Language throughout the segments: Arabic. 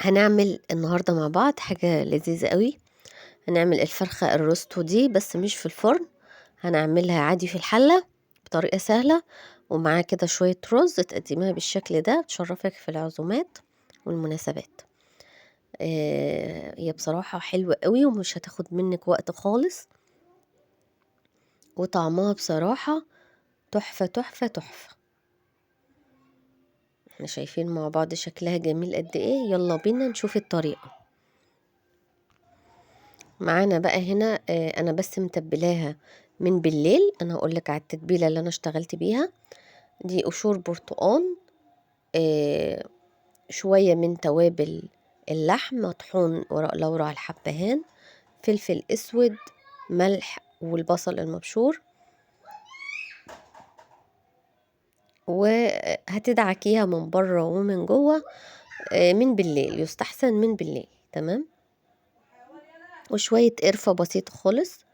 هنعمل النهاردة مع بعض حاجة لذيذة قوي. هنعمل الفرخة الروستو دي بس مش في الفرن، هنعملها عادي في الحلة بطريقة سهلة، ومعاه كده شوية رز تقدميها بالشكل ده تشرفك في العزومات والمناسبات. هي بصراحة حلوة قوي ومش هتاخد منك وقت خالص، وطعمها بصراحة تحفة تحفة تحفة. احنا شايفين مع بعض شكلها جميل قد ايه. يلا بينا نشوف الطريقة. معانا بقى هنا انا بس متبلاها من بالليل. انا هقولك على التتبيله اللي انا اشتغلت بيها دي: قشور برتقان، آه، شويه من توابل اللحم، مطحون ورق لورا على الحبهان، فلفل اسود، ملح، والبصل المبشور. وهتدعكيها من بره ومن جوه من بالليل، يستحسن من بالليل. تمام. وشويه قرفه بسيطه خالص.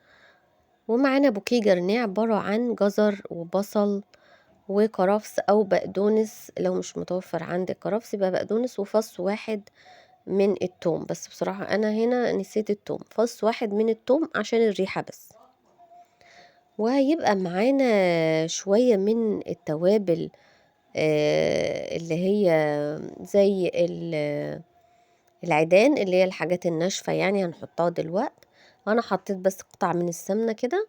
ومعانا بوكيه جرنيه عباره عن جزر وبصل وكرفس او بقدونس. لو مش متوفر عندك كرفس يبقى بقدونس، وفص واحد من التوم. بس بصراحة انا هنا نسيت التوم، فص واحد من التوم عشان الريحة بس. وهيبقى معانا شوية من التوابل اللي هي زي العيدان، اللي هي الحاجات الناشفة يعني، هنحطها دلوقتي. انا حطيت بس قطع من السمنة كده.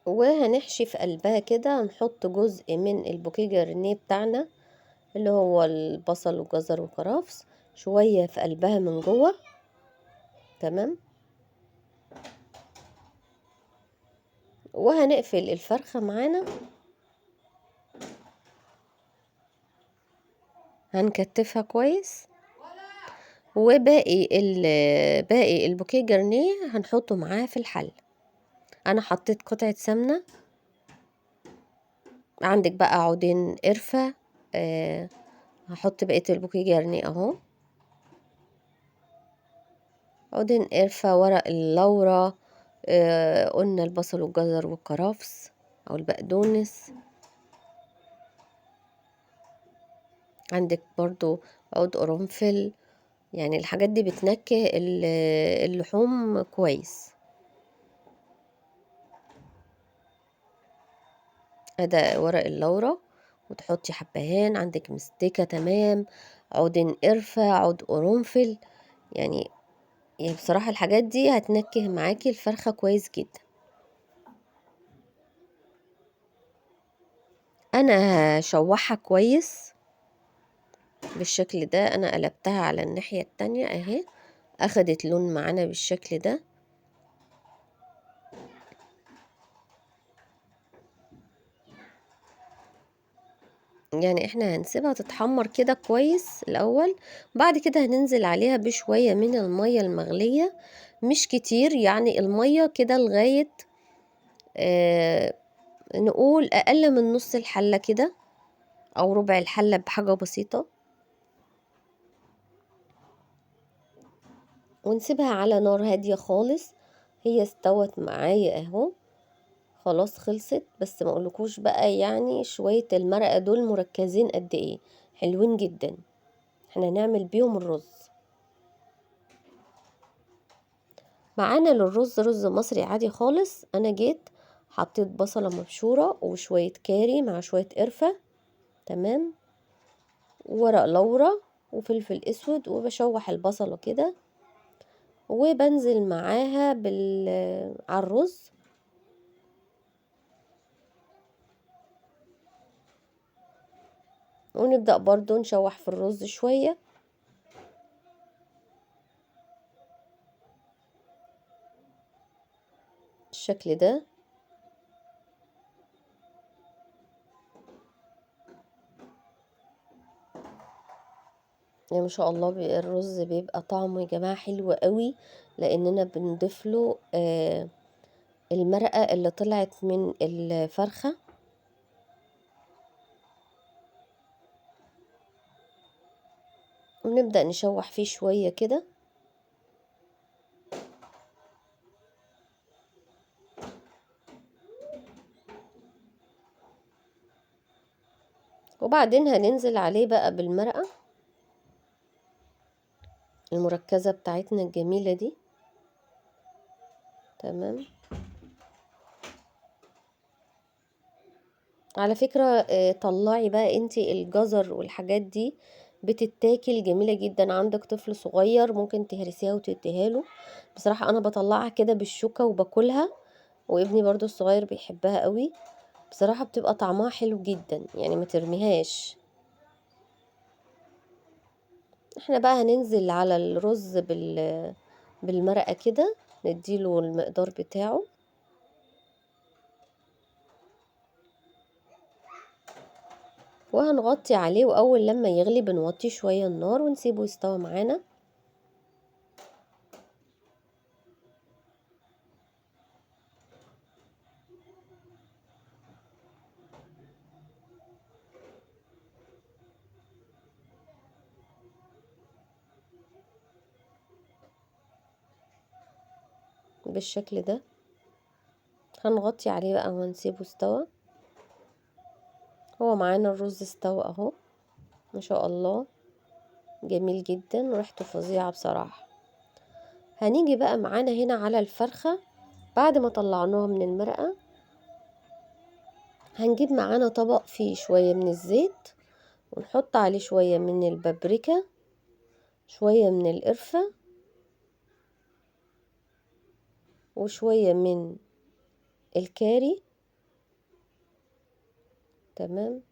وهنحشي في قلبها كده، هنحط جزء من البوكيه جرنيه بتاعنا اللي هو البصل والجزر والكرفس، شوية في قلبها من جوه. تمام. وهنقفل الفرخة معانا، هنكتفها كويس. وباقي باقي البوكيه جرنيه هنحطه معاه في الحل. انا حطيت قطعة سمنة، عندك بقى عودين قرفة. هحط بقية البوكيه جرنيه اهو: عودين قرفة، ورق اللورا، قلنا البصل والجزر والكرفس او البقدونس. عندك برضو عود قرنفل. يعني الحاجات دي بتنكه اللحوم كويس. ده ورق اللورا، وتحطي حبهان، عندك مستكة. تمام. عودين قرفة، عود قرنفل. يعني بصراحة الحاجات دي هتنكه معاكي الفرخة كويس جدا. انا هشوحها كويس بالشكل ده. انا قلبتها على الناحية التانية اهي، اخدت لون معانا بالشكل ده. يعني احنا هنسيبها تتحمر كده كويس الاول، بعد كده هننزل عليها بشوية من المية المغلية، مش كتير يعني، المية كده لغاية نقول اقل من نص الحلة كده، او ربع الحلة بحاجة بسيطة. ونسيبها على نار هادية خالص. هي استوت معايا اهو، خلاص خلصت. بس ما اقولكوش بقى يعني شوية المرقة دول مركزين قد ايه، حلوين جدا. احنا هنعمل بيهم الرز. معانا للرز رز مصري عادي خالص. انا جيت حطيت بصلة مبشورة وشوية كاري مع شوية قرفة. تمام. وورق لورا وفلفل اسود، وبشوح البصلة كده وبنزل معاها على الرز. ونبدأ برضو نشوح في الرز شوية بالشكل ده. يعني ما شاء الله الرز بيبقى طعمه يا جماعة حلو قوي، لاننا بنضيف له المرقة اللي طلعت من الفرخة. ونبدأ نشوح فيه شوية كده. وبعدين هننزل عليه بقى بالمرقة المركزة بتاعتنا الجميلة دي. تمام. على فكرة طلعي بقى انتي الجزر والحاجات دي بتتاكل جميلة جدا. عندك طفل صغير ممكن تهرسيها وتديها له. بصراحة انا بطلعها كده بالشوكة وباكلها، وابني برضو الصغير بيحبها قوي. بصراحة بتبقى طعمها حلو جدا، يعني ما ترميهاش. احنا بقى هننزل على الرز بالمرقة كده، نديله المقدار بتاعه. وهنغطي عليه، واول لما يغلي بنوطي شوية النار ونسيبه يستوي معانا. بالشكل ده هنغطي عليه بقى ونسيبه استوى. هو معانا الرز استوى اهو، ما شاء الله، جميل جدا وريحته فظيعة بصراحة. هنيجي بقى معانا هنا على الفرخة بعد ما طلعناها من المرقة. هنجيب معانا طبق فيه شوية من الزيت، ونحط عليه شوية من البابريكا، شوية من القرفة، وشوية من الكاري. تمام.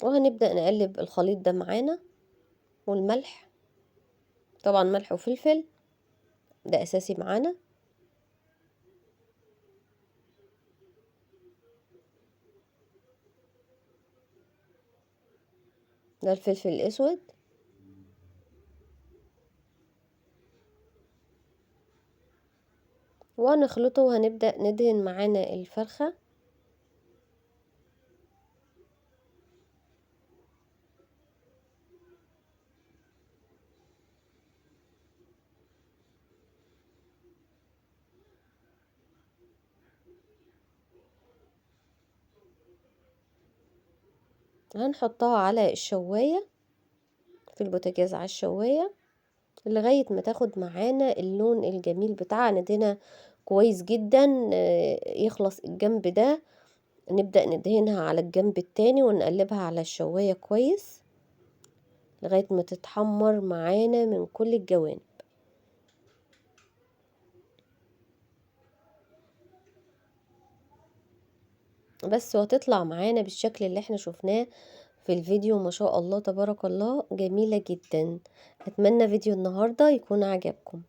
وهنبدأ نقلب الخليط ده معانا، والملح طبعا، ملح وفلفل ده أساسي معانا. ده الفلفل الأسود. وهنخلطه وهنبدأ ندهن معانا الفرخة. هنحطها على الشواية في البوتاجاز، على الشواية لغاية ما تاخد معانا اللون الجميل بتاعها. ندهنها كويس جدا، يخلص الجنب ده نبدأ ندهنها على الجنب التاني ونقلبها على الشواية كويس لغاية ما تتحمر معانا من كل الجوانب. بس وهتطلع معانا بالشكل اللي احنا شفناه في الفيديو. ما شاء الله تبارك الله، جميلة جدا. اتمنى فيديو النهاردة يكون عجبكم.